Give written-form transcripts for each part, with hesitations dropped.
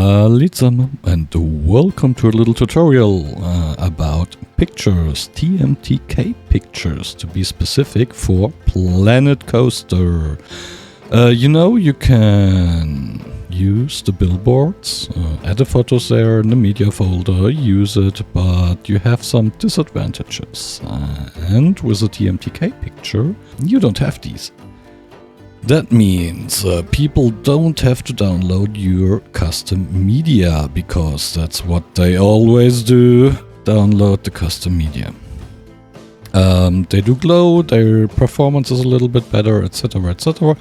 And welcome to a little tutorial about pictures, Tmtk pictures to be specific, for Planet Coaster. You can use the billboards, add the photos there in the media folder, use it, but you have some disadvantages. And with a Tmtk picture, you don't have these. That means people don't have to download your custom media, because that's what they always do, download the custom media. They do glow, their performance is a little bit better, etc, etc.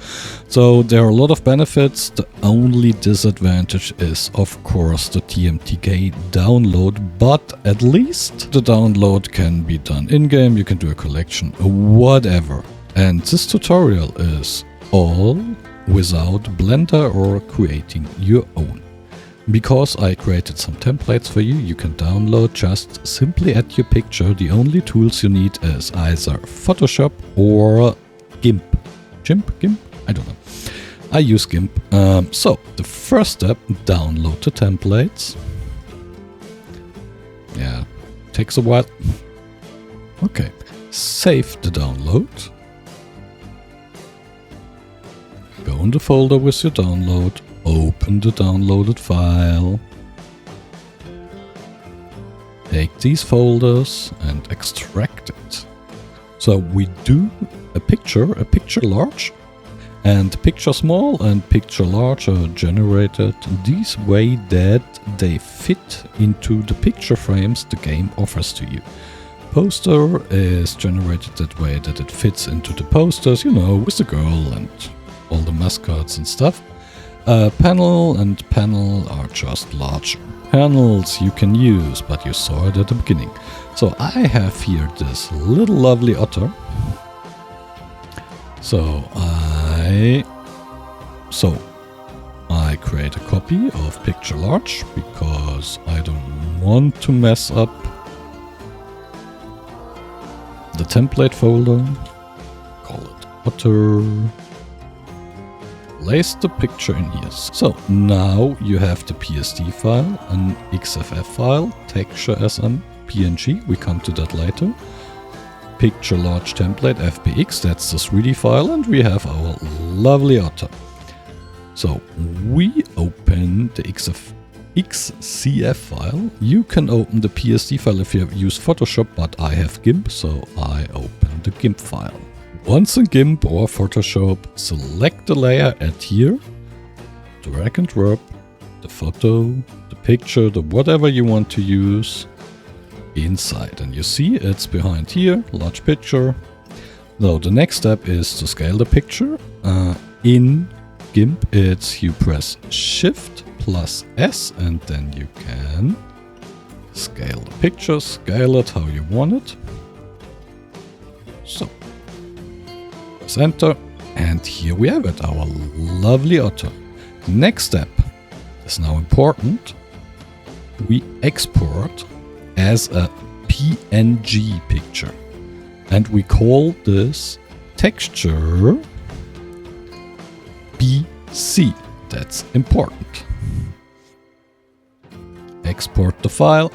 So there are a lot of benefits. The only disadvantage is, of course, the Tmtk download, but at least the download can be done in-game, you can do a collection, whatever. And this tutorial is all without Blender or creating your own. Because I created some templates for you, you can download, just simply add your picture. The only tools you need is either Photoshop or Gimp. Gimp? I don't know. I use Gimp. So, the first step, download the templates. Yeah, takes a while. Okay, save the download. Go in the folder with your download, open the downloaded file, take these folders and extract it. So we do a picture large, and picture small and picture large are generated this way that they fit into the picture frames the game offers to you. Poster is generated that way that it fits into the posters, with the girl and all the mascots and stuff. Panel and panel are just large panels you can use, but you saw it at the beginning. So I have here this little lovely otter. So I create a copy of picture large because I don't want to mess up the template folder. Call it otter. Place the picture in here. So now you have the PSD file, an XFF file, texture SM, PNG, we come to that later. Picture large template, FBX, that's the 3D file, and we have our lovely otter. So we open the XCF file. You can open the PSD file if you use Photoshop, but I have Gimp, so I open the Gimp file. Once in Gimp or Photoshop, select the layer, add here, drag and drop the photo, the picture, the whatever you want to use inside. And you see it's behind here, large picture. Now the next step is to scale the picture. In Gimp, you press Shift plus S and then you can scale the picture, scale it how you want it. So. Enter, and here we have it, our lovely otter. Next step is now important. We export as a PNG picture, and we call this texture BC. That's important. Export the file.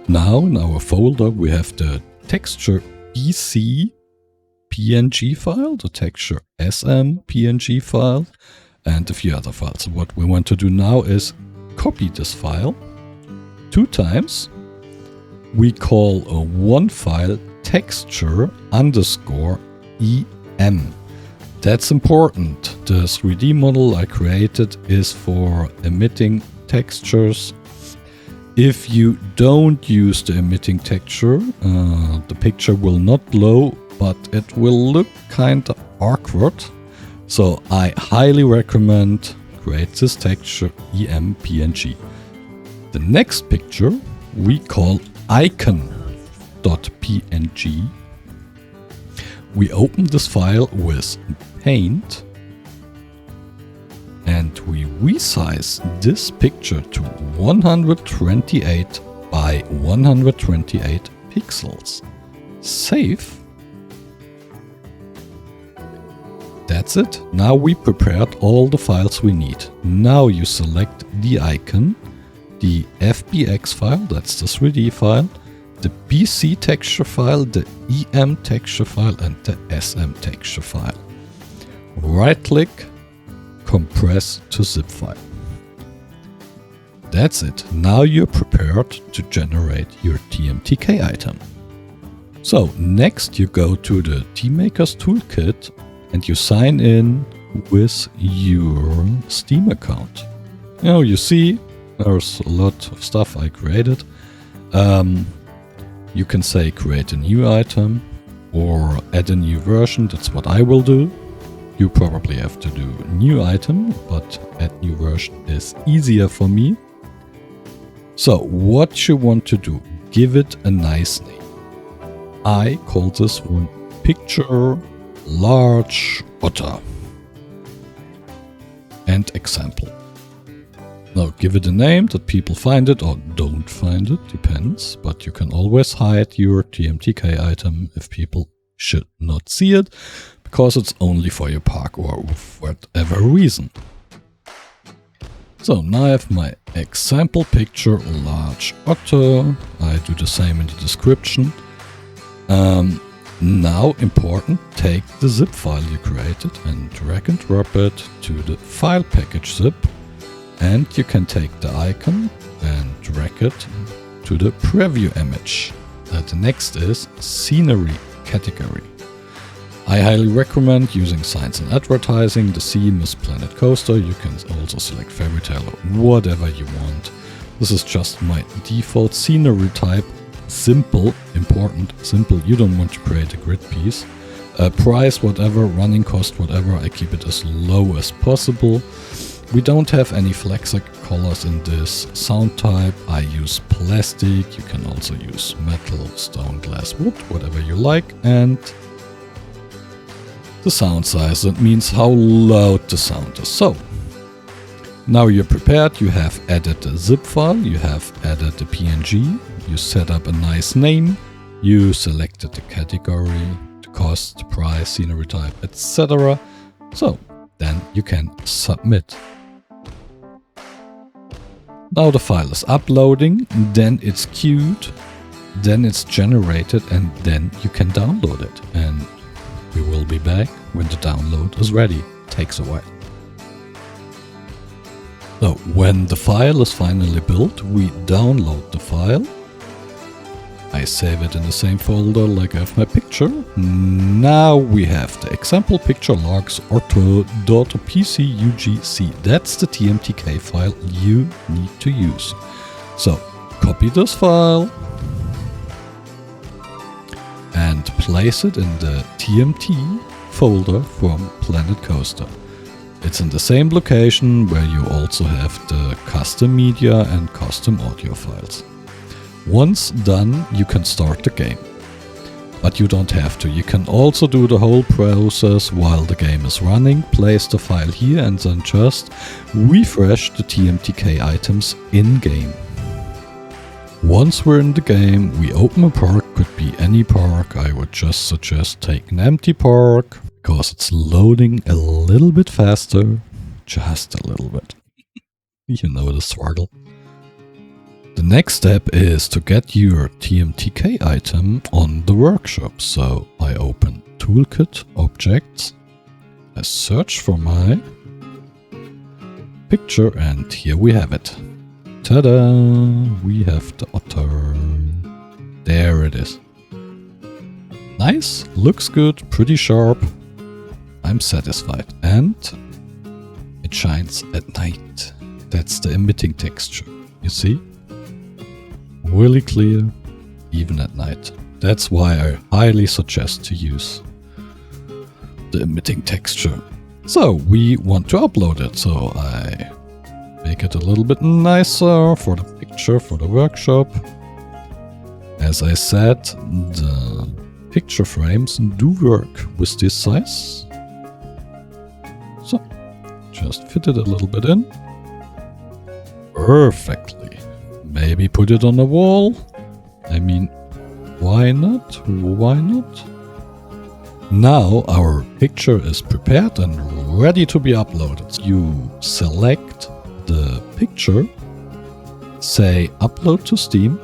Now in our folder we have the texture BC PNG file, the texture SM PNG file, and a few other files. What we want to do now is copy this file 2 times. We call one file texture _ EM. That's important. The 3D model I created is for emitting textures. If you don't use the emitting texture, the picture will not glow, but it will look kinda awkward. So I highly recommend create this texture EM PNG. The next picture we call icon.png. We open this file with Paint and we resize this picture to 128 by 128 pixels. Save. That's it. Now we prepared all the files we need. Now you select the icon, the FBX file, that's the 3D file, the BC texture file, the EM texture file, and the SM texture file. Right click, compress to zip file. That's it. Now you're prepared to generate your Tmtk item. So next you go to the TMakers toolkit and you sign in with your Steam account. Now you see there's a lot of stuff I created. You can say create a new item or add a new version. That's what I will do. You probably have to do new item, but add new version is easier for me. So what you want to do, give it a nice name. I call this one picture large otter and example. Now give it a name that people find it or don't find it, depends, but you can always hide your Tmtk item if people should not see it, because it's only for your park or whatever reason. So now I have my example picture large otter. I do the same in the description. Now important, take the zip file you created and drag and drop it to the file package zip. And you can take the icon and drag it to the preview image. The next is scenery category. I highly recommend using science and advertising. The theme is Planet Coaster. You can also select fairy tale or whatever you want. This is just my default scenery type. Simple, important, simple. You don't want to create a grid piece. Price, whatever, running cost, whatever. I keep it as low as possible. We don't have any flexic colors in this sound type. I use plastic. You can also use metal, stone, glass, wood, whatever you like. And the sound size, that means how loud the sound is. So now you're prepared. You have added the zip file. You have added the PNG. You set up a nice name. You selected the category, the cost, the price, scenery type, etc. So then you can submit. Now the file is uploading, then it's queued, then it's generated, and then you can download it. And we will be back when the download is ready. It takes a while. So when the file is finally built, we download the file. I save it in the same folder like I have my picture. Now we have the example picture logs orto.pcugc. That's the Tmtk file you need to use. So copy this file and place it in the TMT folder from Planet Coaster. It's in the same location where you also have the custom media and custom audio files. Once done, you can start the game. But you don't have to. You can also do the whole process while the game is running. Place the file here and then just refresh the Tmtk items in-game. Once we're in the game, we open a park. Could be any park. I would just suggest take an empty park, because it's loading a little bit faster. Just a little bit. You know the struggle. The next step is to get your Tmtk item on the workshop. So I open Toolkit, Objects, I search for my picture, and here we have it. Ta-da! We have the otter. There it is. Nice, looks good, pretty sharp. I'm satisfied. And it shines at night. That's the emitting texture. You see? Really clear, even at night. That's why I highly suggest to use the emitting texture. So we want to upload it, so I make it a little bit nicer for the picture, for the workshop. As I said, the picture frames do work with this size. So just fit it a little bit in. Perfectly. Maybe put it on the wall. I mean, why not? Why not? Now our picture is prepared and ready to be uploaded. You select the picture, say upload to Steam,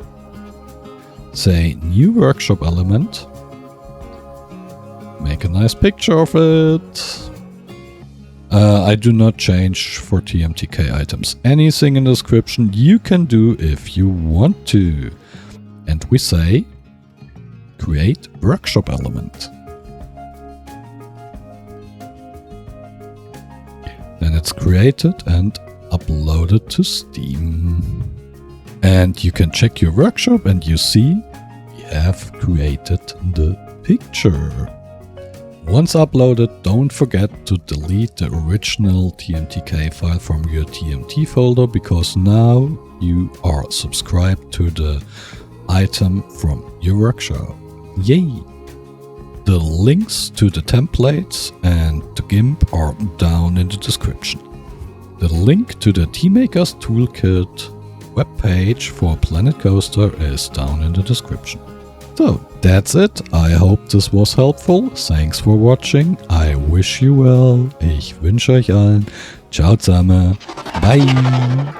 say new workshop element, make a nice picture of it. I do not change for TMTK items. Anything in the description you can do if you want to. And we say create workshop element. Then it's created and uploaded to Steam. And you can check your workshop and you see you have created the picture. Once uploaded, don't forget to delete the original TMTK file from your TMT folder, because now you are subscribed to the item from your workshop. Yay! The links to the templates and the Gimp are down in the description. The link to the Tmakers Toolkit webpage for Planet Coaster is down in the description. So, that's it. I hope this was helpful. Thanks for watching. I wish you well. Ich wünsche euch allen. Ciao zusammen. Bye.